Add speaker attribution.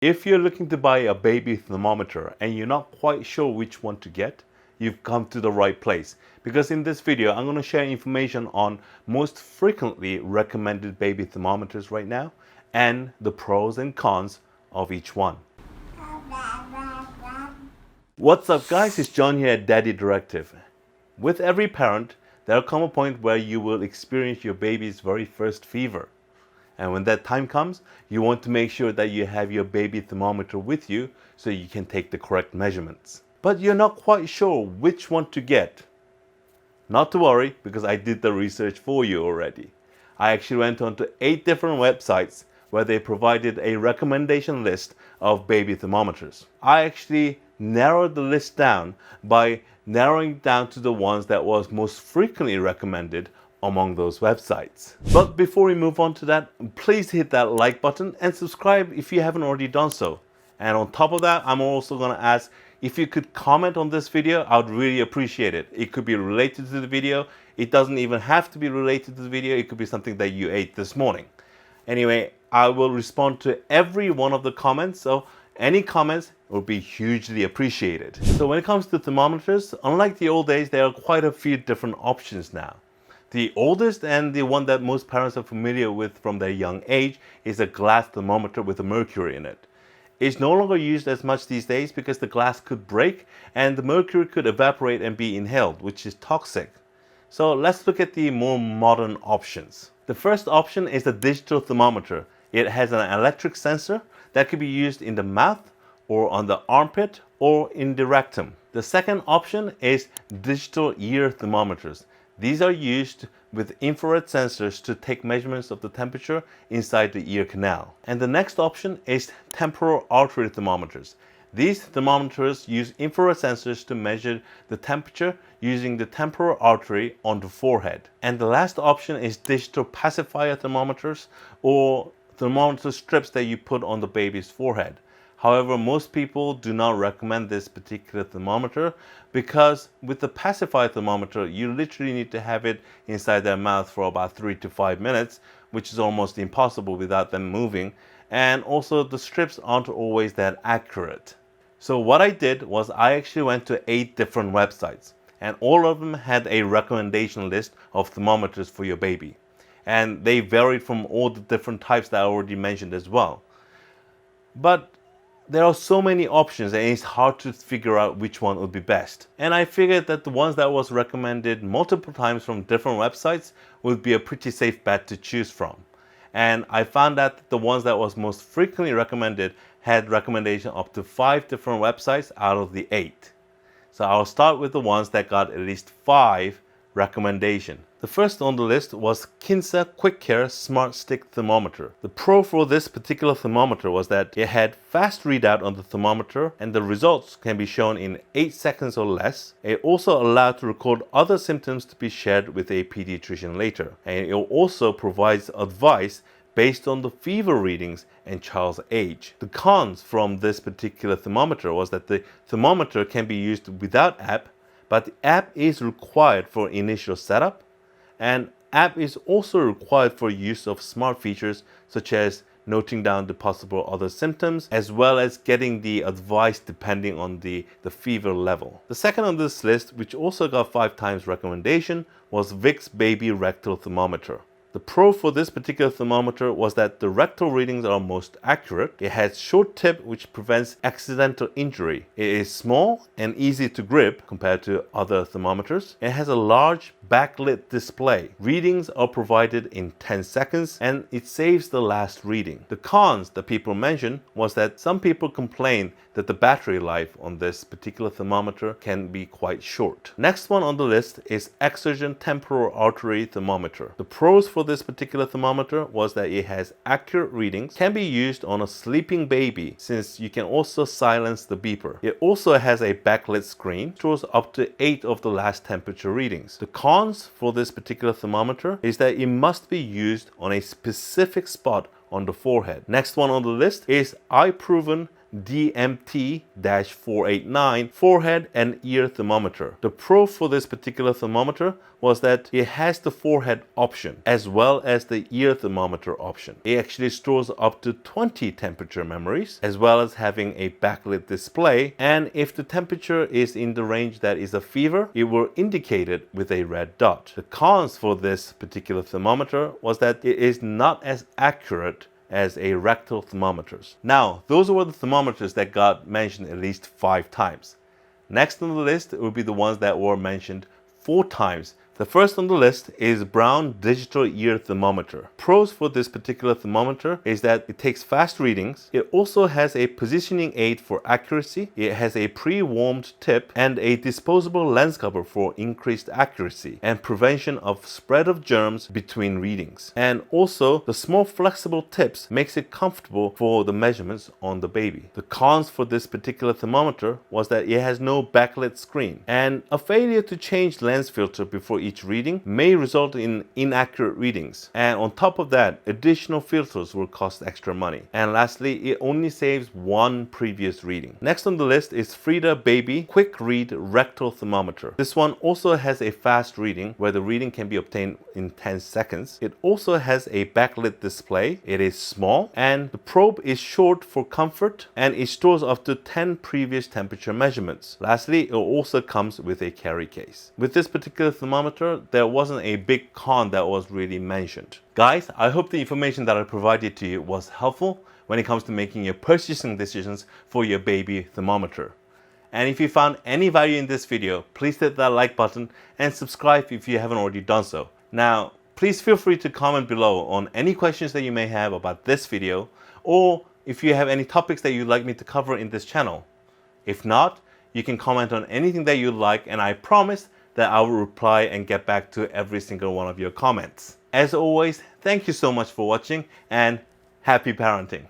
Speaker 1: If you're looking to buy a baby thermometer and you're not quite sure which one to get, you've come to the right place, because in this video I'm going to share information on most frequently recommended baby thermometers right now and the pros and cons of each one. What's up guys, it's John here at Daddy Directive. With every parent, there'll come a point where you will experience your baby's very first fever. And when that time comes, you want to make sure that you have your baby thermometer with you so you can take the correct measurements. But you're not quite sure which one to get. Not to worry, because I did the research for you already. I actually went on to 8 different websites where they provided a recommendation list of baby thermometers. I actually narrowed the list down by narrowing down to the ones that was most frequently recommended among those websites. But before we move on to that, please hit that like button and subscribe if you haven't already done so. And on top of that, I'm also going to ask if you could comment on this video. I would really appreciate it. It could be related to the video. It doesn't even have to be related to the video. It could be something that you ate this morning. Anyway, I will respond to every one of the comments, so any comments will be hugely appreciated. So when it comes to thermometers, unlike the old days, there are quite a few different options now. The oldest and the one that most parents are familiar with from their young age is a glass thermometer with a mercury in it. It's no longer used as much these days because the glass could break and the mercury could evaporate and be inhaled, which is toxic. So let's look at the more modern options. The first option is a digital thermometer. It has an electric sensor that could be used in the mouth or on the armpit or in the rectum. The second option is digital ear thermometers. These are used with infrared sensors to take measurements of the temperature inside the ear canal. And the next option is temporal artery thermometers. These thermometers use infrared sensors to measure the temperature using the temporal artery on the forehead. And the last option is digital pacifier thermometers, or thermometer strips that you put on the baby's forehead. However, most people do not recommend this particular thermometer because with the pacifier thermometer, you literally need to have it inside their mouth for about 3 to 5 minutes, which is almost impossible without them moving. And also the strips aren't always that accurate. So what I did was I actually went to 8 different websites, and all of them had a recommendation list of thermometers for your baby. And they varied from all the different types that I already mentioned as well. But there are so many options and it's hard to figure out which one would be best. And I figured that the ones that was recommended multiple times from different websites would be a pretty safe bet to choose from. And I found that the ones that was most frequently recommended had recommendation up to 5 different websites out of the 8. So I'll start with the ones that got at least 5 recommendations. The first on the list was Kinsa QuickCare Smart Stick Thermometer. The pro for this particular thermometer was that it had fast readout on the thermometer and the results can be shown in 8 seconds or less. It also allowed to record other symptoms to be shared with a pediatrician later. And it also provides advice based on the fever readings and child's age. The cons from this particular thermometer was that the thermometer can be used without app, but the app is required for initial setup. And app is also required for use of smart features such as noting down the possible other symptoms as well as getting the advice depending on the fever level. The second on this list, which also got 5 times recommendation, was Vicks Baby Rectal Thermometer. The pro for this particular thermometer was that the rectal readings are most accurate. It has short tip which prevents accidental injury. It is small and easy to grip compared to other thermometers. It has a large backlit display. Readings are provided in 10 seconds and it saves the last reading. The cons that people mentioned was that some people complain that the battery life on this particular thermometer can be quite short. Next one on the list is Exergen Temporal Artery Thermometer. The pros for this particular thermometer was that it has accurate readings, can be used on a sleeping baby since you can also silence the beeper. It also has a backlit screen, shows up to 8 of the last temperature readings. The cons for this particular thermometer is that it must be used on a specific spot on the forehead. Next one on the list is iProven DMT-489 forehead and ear thermometer. The pro for this particular thermometer was that it has the forehead option as well as the ear thermometer option. It actually stores up to 20 temperature memories as well as having a backlit display, and if the temperature is in the range that is a fever, it will indicate it with a red dot. The cons for this particular thermometer was that it is not as accurate as a rectal thermometers. Now, those were the thermometers that got mentioned at least 5 times. Next on the list will be the ones that were mentioned 4 times. The first on the list is Braun digital ear thermometer. Pros for this particular thermometer is that it takes fast readings. It also has a positioning aid for accuracy. It has a pre-warmed tip and a disposable lens cover for increased accuracy and prevention of spread of germs between readings. And also the small flexible tips makes it comfortable for the measurements on the baby. The cons for this particular thermometer was that it has no backlit screen, and a failure to change lens filter before each reading may result in inaccurate readings. And on top of that, additional filters will cost extra money. And lastly, it only saves 1 previous reading. Next on the list is Fridababy Quick Read Rectal Thermometer. This one also has a fast reading where the reading can be obtained in 10 seconds. It also has a backlit display. It is small and the probe is short for comfort, and it stores up to 10 previous temperature measurements. Lastly, it also comes with a carry case. With this particular thermometer, there wasn't a big con that was really mentioned. Guys, I hope the information that I provided to you was helpful when it comes to making your purchasing decisions for your baby thermometer. And if you found any value in this video, please hit that like button and subscribe if you haven't already done so. Now, please feel free to comment below on any questions that you may have about this video, or if you have any topics that you'd like me to cover in this channel. If not, you can comment on anything that you like, and I promise that I will reply and get back to every single one of your comments. As always, thank you so much for watching and happy parenting.